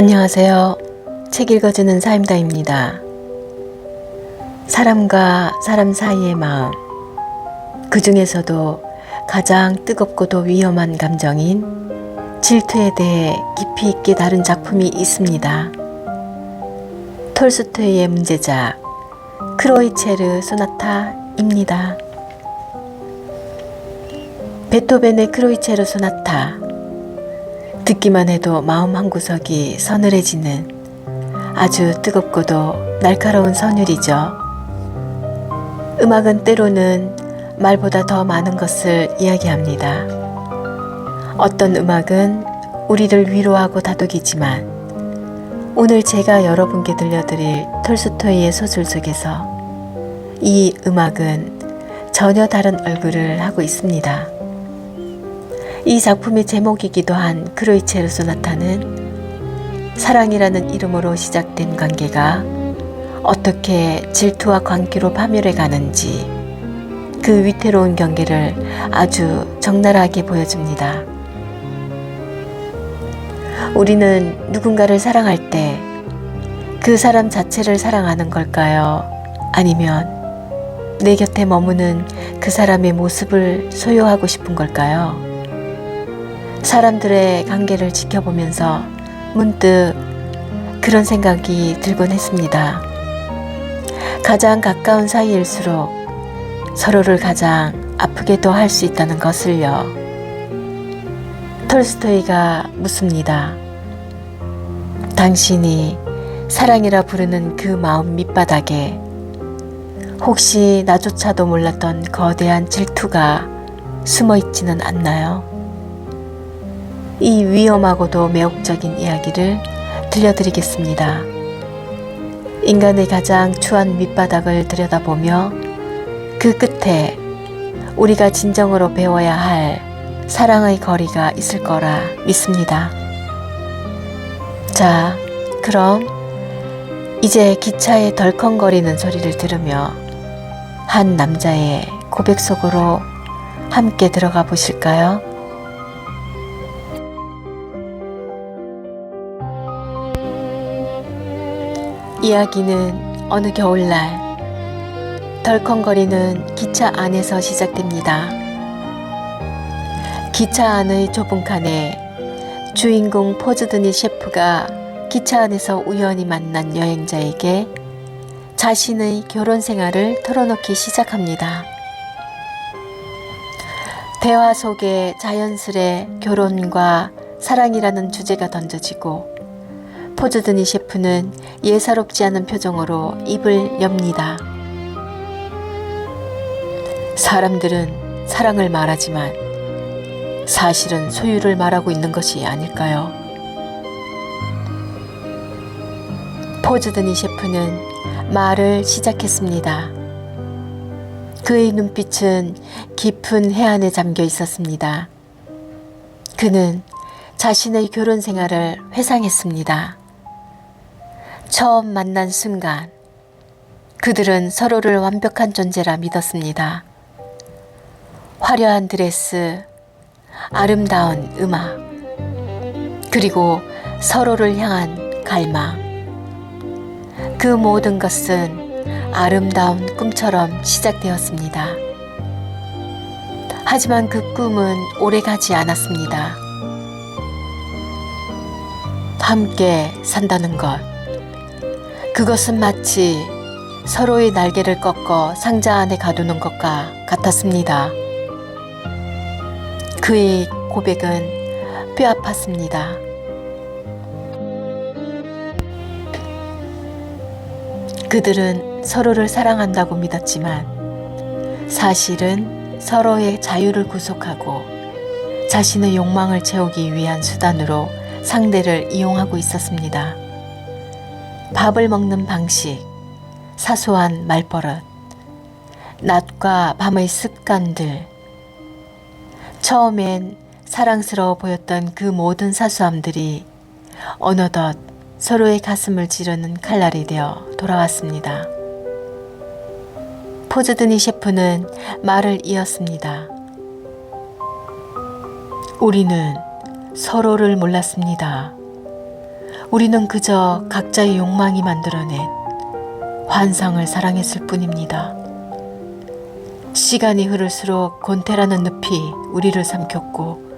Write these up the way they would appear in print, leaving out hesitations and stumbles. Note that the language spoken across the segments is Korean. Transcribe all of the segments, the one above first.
안녕하세요. 책 읽어주는 사임다입니다. 사람과 사람 사이의 마음, 그 중에서도 가장 뜨겁고도 위험한 감정인 질투에 대해 깊이 있게 다룬 작품이 있습니다. 톨스토이의 문제작 크로이체르 소나타입니다. 베토벤의 크로이체르 소나타, 듣기만 해도 마음 한구석이 서늘해지는 아주 뜨겁고도 날카로운 선율이죠. 음악은 때로는 말보다 더 많은 것을 이야기합니다. 어떤 음악은 우리를 위로하고 다독이지만 오늘 제가 여러분께 들려드릴 톨스토이의 소설 속에서 이 음악은 전혀 다른 얼굴을 하고 있습니다. 이 작품의 제목이기도 한 크로이체르 소나타는 사랑이라는 이름으로 시작된 관계가 어떻게 질투와 광기로 파멸해 가는지 그 위태로운 경계를 아주 적나라하게 보여줍니다. 우리는 누군가를 사랑할 때 그 사람 자체를 사랑하는 걸까요? 아니면 내 곁에 머무는 그 사람의 모습을 소유하고 싶은 걸까요? 사람들의 관계를 지켜보면서 문득 그런 생각이 들곤 했습니다. 가장 가까운 사이일수록 서로를 가장 아프게도 할 수 있다는 것을요. 톨스토이가 묻습니다. 당신이 사랑이라 부르는 그 마음 밑바닥에 혹시 나조차도 몰랐던 거대한 질투가 숨어 있지는 않나요? 이 위험하고도 매혹적인 이야기를 들려드리겠습니다. 인간의 가장 추한 밑바닥을 들여다보며 그 끝에 우리가 진정으로 배워야 할 사랑의 거리가 있을 거라 믿습니다. 자, 그럼 이제 기차의 덜컹거리는 소리를 들으며 한 남자의 고백 속으로 함께 들어가 보실까요? 이야기는 어느 겨울날 덜컹거리는 기차 안에서 시작됩니다. 기차 안의 좁은 칸에 주인공 포즈드니 셰프가 기차 안에서 우연히 만난 여행자에게 자신의 결혼 생활을 털어놓기 시작합니다. 대화 속에 자연스레 결혼과 사랑이라는 주제가 던져지고 포즈드니 셰프는 예사롭지 않은 표정으로 입을 엽니다. 사람들은 사랑을 말하지만 사실은 소유를 말하고 있는 것이 아닐까요? 포즈드니 셰프는 말을 시작했습니다. 그의 눈빛은 깊은 해안에 잠겨 있었습니다. 그는 자신의 결혼 생활을 회상했습니다. 처음 만난 순간 그들은 서로를 완벽한 존재라 믿었습니다. 화려한 드레스, 아름다운 음악, 그리고 서로를 향한 갈망. 그 모든 것은 아름다운 꿈처럼 시작되었습니다. 하지만 그 꿈은 오래가지 않았습니다. 함께 산다는 것, 그것은 마치 서로의 날개를 꺾어 상자 안에 가두는 것과 같았습니다. 그의 고백은 뼈아팠습니다. 그들은 서로를 사랑한다고 믿었지만 사실은 서로의 자유를 구속하고 자신의 욕망을 채우기 위한 수단으로 상대를 이용하고 있었습니다. 밥을 먹는 방식, 사소한 말버릇, 낮과 밤의 습관들, 처음엔 사랑스러워 보였던 그 모든 사소함들이 어느덧 서로의 가슴을 찌르는 칼날이 되어 돌아왔습니다. 포즈드니 셰프는 말을 이었습니다. 우리는 서로를 몰랐습니다. 우리는 그저 각자의 욕망이 만들어낸 환상을 사랑했을 뿐입니다. 시간이 흐를수록 곤태라는 늪이 우리를 삼켰고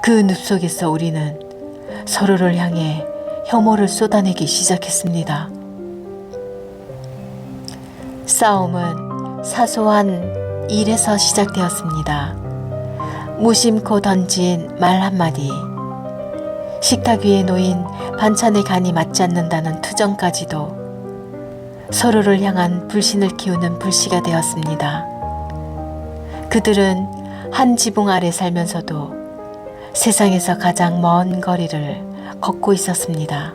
그 늪 속에서 우리는 서로를 향해 혐오를 쏟아내기 시작했습니다. 싸움은 사소한 일에서 시작되었습니다. 무심코 던진 말 한마디, 식탁 위에 놓인 반찬의 간이 맞지 않는다는 투정까지도 서로를 향한 불신을 키우는 불씨가 되었습니다. 그들은 한 지붕 아래 살면서도 세상에서 가장 먼 거리를 걷고 있었습니다.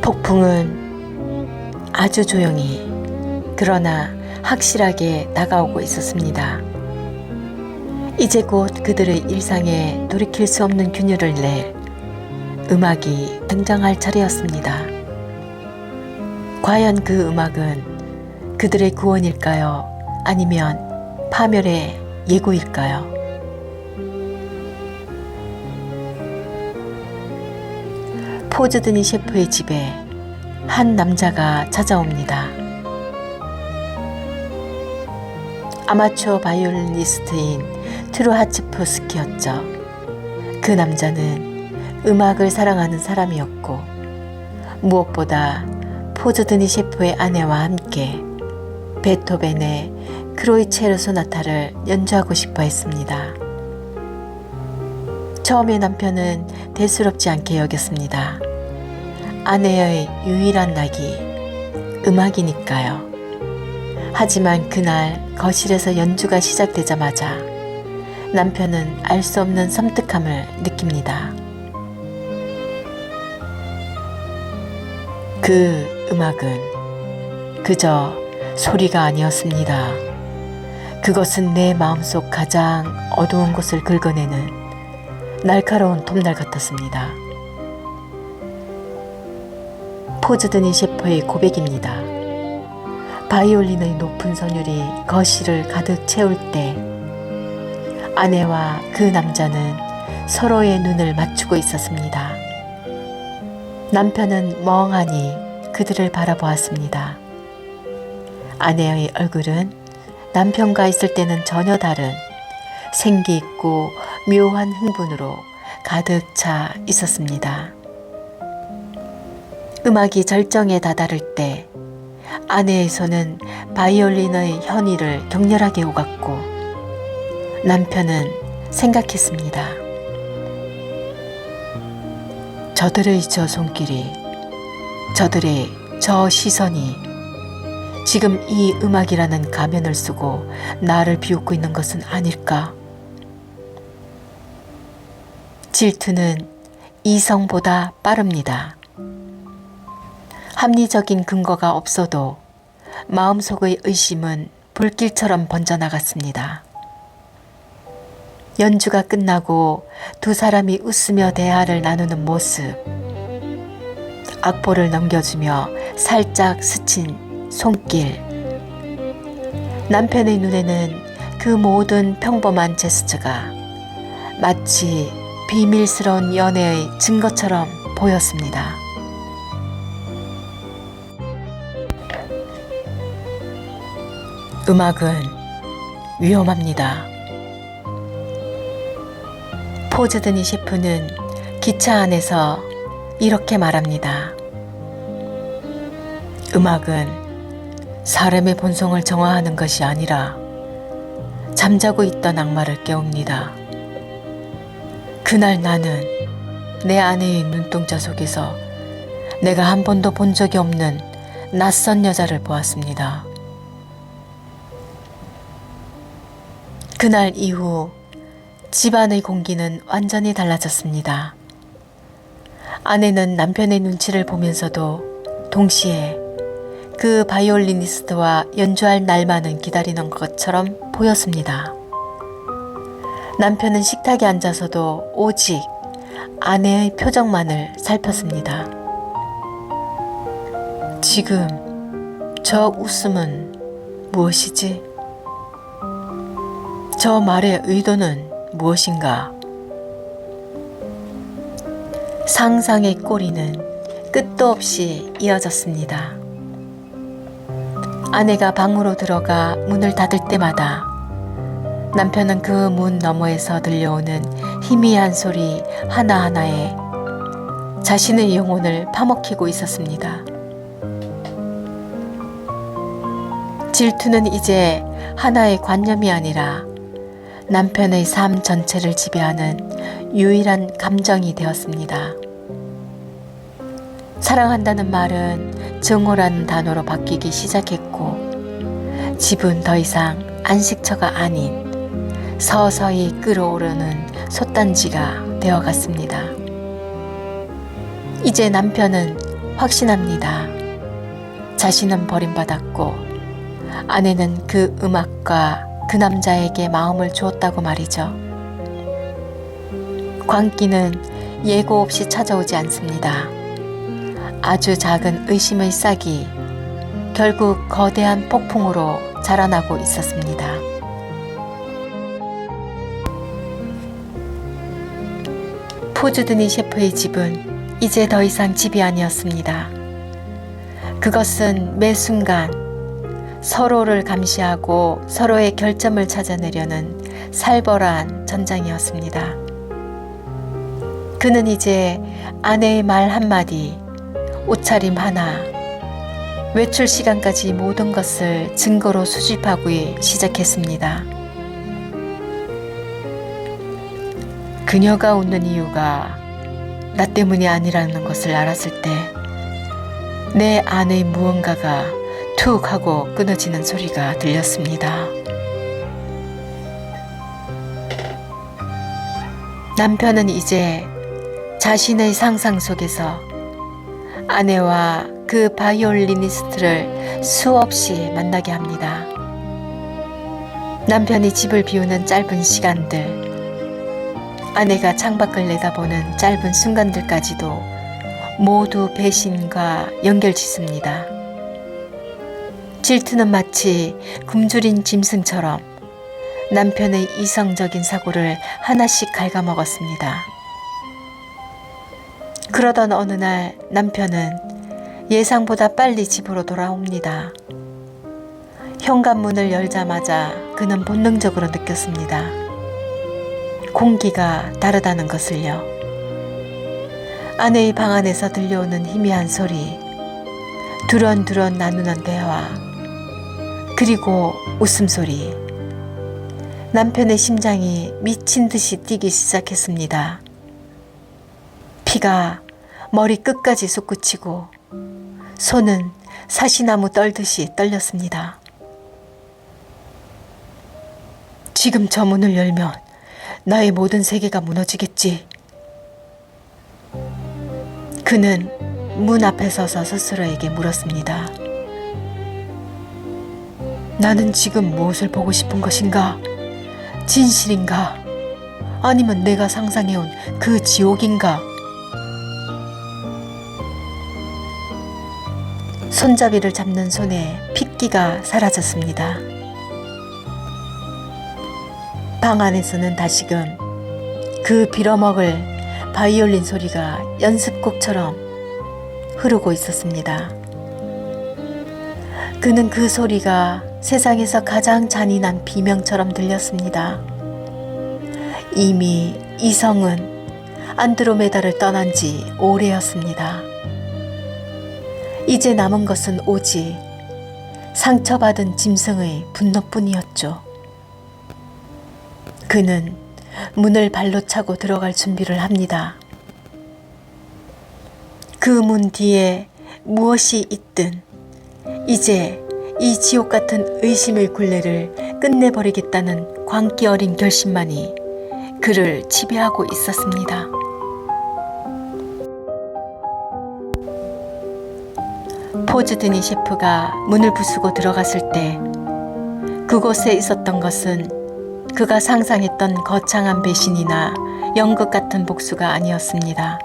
폭풍은 아주 조용히 그러나 확실하게 다가오고 있었습니다. 이제 곧 그들의 일상에 돌이킬 수 없는 균열을 낼 음악이 등장할 차례였습니다. 과연 그 음악은 그들의 구원일까요? 아니면 파멸의 예고일까요? 포즈드니 셰프의 집에 한 남자가 찾아옵니다. 아마추어 바이올리니스트인 트루하츠프스키였죠. 그 남자는 음악을 사랑하는 사람이었고 무엇보다 포즈드니 셰프의 아내와 함께 베토벤의 크로이체르 소나타를 연주하고 싶어 했습니다. 처음에 남편은 대수롭지 않게 여겼습니다. 아내의 유일한 낙이 음악이니까요. 하지만 그날 거실에서 연주가 시작되자마자 남편은 알 수 없는 섬뜩함을 느낍니다. 그 음악은 그저 소리가 아니었습니다. 그것은 내 마음속 가장 어두운 곳을 긁어내는 날카로운 톱날 같았습니다. 포즈드니 셰프의 고백입니다. 바이올린의 높은 선율이 거실을 가득 채울 때 아내와 그 남자는 서로의 눈을 맞추고 있었습니다. 남편은 멍하니 그들을 바라보았습니다. 아내의 얼굴은 남편과 있을 때는 전혀 다른 생기 있고 묘한 흥분으로 가득 차 있었습니다. 음악이 절정에 다다를 때 아내의 손은 바이올린의 현위를 격렬하게 오갔고 남편은 생각했습니다. 저들의 저 손길이, 저들의 저 시선이 지금 이 음악이라는 가면을 쓰고 나를 비웃고 있는 것은 아닐까? 질투는 이성보다 빠릅니다. 합리적인 근거가 없어도 마음속의 의심은 불길처럼 번져나갔습니다. 연주가 끝나고 두 사람이 웃으며 대화를 나누는 모습, 악보를 넘겨주며 살짝 스친 손길, 남편의 눈에는 그 모든 평범한 제스처가 마치 비밀스러운 연애의 증거처럼 보였습니다. 음악은 위험합니다. 포즈드니 셰프는 기차 안에서 이렇게 말합니다. 음악은 사람의 본성을 정화하는 것이 아니라 잠자고 있던 악마를 깨웁니다. 그날 나는 내 아내의 눈동자 속에서 내가 한 번도 본 적이 없는 낯선 여자를 보았습니다. 그날 이후 집안의 공기는 완전히 달라졌습니다. 아내는 남편의 눈치를 보면서도 동시에 그 바이올리니스트와 연주할 날만은 기다리는 것처럼 보였습니다. 남편은 식탁에 앉아서도 오직 아내의 표정만을 살폈습니다. 지금 저 웃음은 무엇이지? 저 말의 의도는 무엇인가? 상상의 꼬리는 끝도 없이 이어졌습니다. 아내가 방으로 들어가 문을 닫을 때마다 남편은 그 문 너머에서 들려오는 희미한 소리 하나하나에 자신의 영혼을 파먹히고 있었습니다. 질투는 이제 하나의 관념이 아니라 남편의 삶 전체를 지배하는 유일한 감정이 되었습니다. 사랑한다는 말은 증오라는 단어로 바뀌기 시작했고, 집은 더 이상 안식처가 아닌 서서히 끓어오르는 솥단지가 되어갔습니다. 이제 남편은 확신합니다. 자신은 버림받았고 아내는 그 음악과 그 남자에게 마음을 주었다고 말이죠. 광기는 예고 없이 찾아오지 않습니다. 아주 작은 의심의 싹이 결국 거대한 폭풍으로 자라나고 있었습니다. 포즈드니 셰프의 집은 이제 더 이상 집이 아니었습니다. 그것은 매 순간 서로를 감시하고 서로의 결점을 찾아내려는 살벌한 전장이었습니다. 그는 이제 아내의 말 한마디, 옷차림 하나, 외출 시간까지 모든 것을 증거로 수집하기 시작했습니다. 그녀가 웃는 이유가 나 때문이 아니라는 것을 알았을 때 내 안의 무언가가 툭 하고 끊어지는 소리가 들렸습니다. 남편은 이제 자신의 상상 속에서 아내와 그 바이올리니스트를 수없이 만나게 합니다. 남편이 집을 비우는 짧은 시간들, 아내가 창밖을 내다보는 짧은 순간들까지도 모두 배신과 연결짓습니다. 질투는 마치 굶주린 짐승처럼 남편의 이성적인 사고를 하나씩 갉아먹었습니다. 그러던 어느 날 남편은 예상보다 빨리 집으로 돌아옵니다. 현관문을 열자마자 그는 본능적으로 느꼈습니다. 공기가 다르다는 것을요. 아내의 방 안에서 들려오는 희미한 소리, 두런두런 나누는 대화, 그리고 웃음소리. 남편의 심장이 미친 듯이 뛰기 시작했습니다. 피가 머리 끝까지 솟구치고 손은 사시나무 떨듯이 떨렸습니다. 지금 저 문을 열면 나의 모든 세계가 무너지겠지. 그는 문 앞에 서서 스스로에게 물었습니다. 나는 지금 무엇을 보고 싶은 것인가? 진실인가? 아니면 내가 상상해온 그 지옥인가? 손잡이를 잡는 손에 핏기가 사라졌습니다. 방 안에서는 다시금 그 빌어먹을 바이올린 소리가 연습곡처럼 흐르고 있었습니다. 그는 그 소리가 세상에서 가장 잔인한 비명처럼 들렸습니다. 이미 이성은 안드로메다를 떠난 지 오래였습니다. 이제 남은 것은 오직 상처받은 짐승의 분노뿐이었죠. 그는 문을 발로 차고 들어갈 준비를 합니다. 그 문 뒤에 무엇이 있든 이제 이 지옥 같은 의심의 굴레를 끝내버리겠다는 광기 어린 결심만이 그를 지배하고 있었습니다. 포즈드니 셰프가 문을 부수고 들어갔을 때 그곳에 있었던 것은 그가 상상했던 거창한 배신이나 연극 같은 복수가 아니었습니다.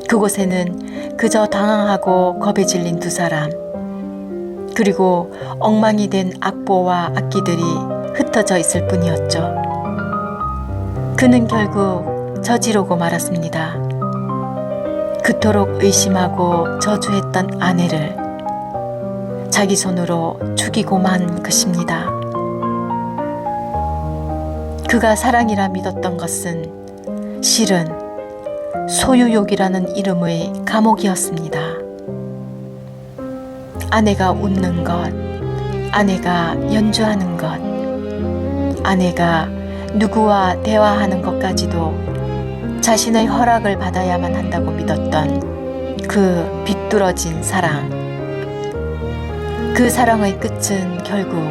그곳에는 그저 당황하고 겁에 질린 두 사람, 그리고 엉망이 된 악보와 악기들이 흩어져 있을 뿐이었죠. 그는 결국 저지르고 말았습니다. 그토록 의심하고 저주했던 아내를 자기 손으로 죽이고 만 것입니다. 그가 사랑이라 믿었던 것은 실은 소유욕이라는 이름의 감옥이었습니다. 아내가 웃는 것, 아내가 연주하는 것, 아내가 누구와 대화하는 것까지도 자신의 허락을 받아야만 한다고 믿었던 그 비뚤어진 사랑. 그 사랑의 끝은 결국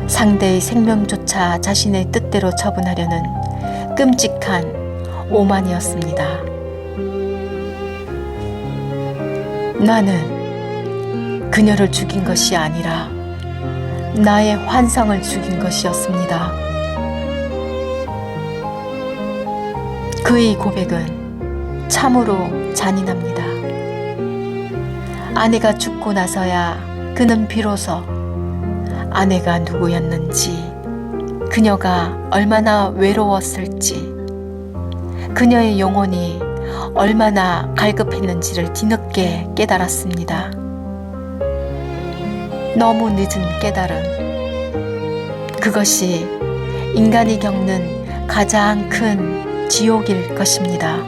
상대의 생명조차 자신의 뜻대로 처분하려는 끔찍한 오만이었습니다. 나는 그녀를 죽인 것이 아니라 나의 환상을 죽인 것이었습니다. 그의 고백은 참으로 잔인합니다. 아내가 죽고 나서야 그는 비로소 아내가 누구였는지, 그녀가 얼마나 외로웠을지, 그녀의 영혼이 얼마나 갈급했는지를 뒤늦게 깨달았습니다. 너무 늦은 깨달음. 그것이 인간이 겪는 가장 큰 지옥일 것입니다.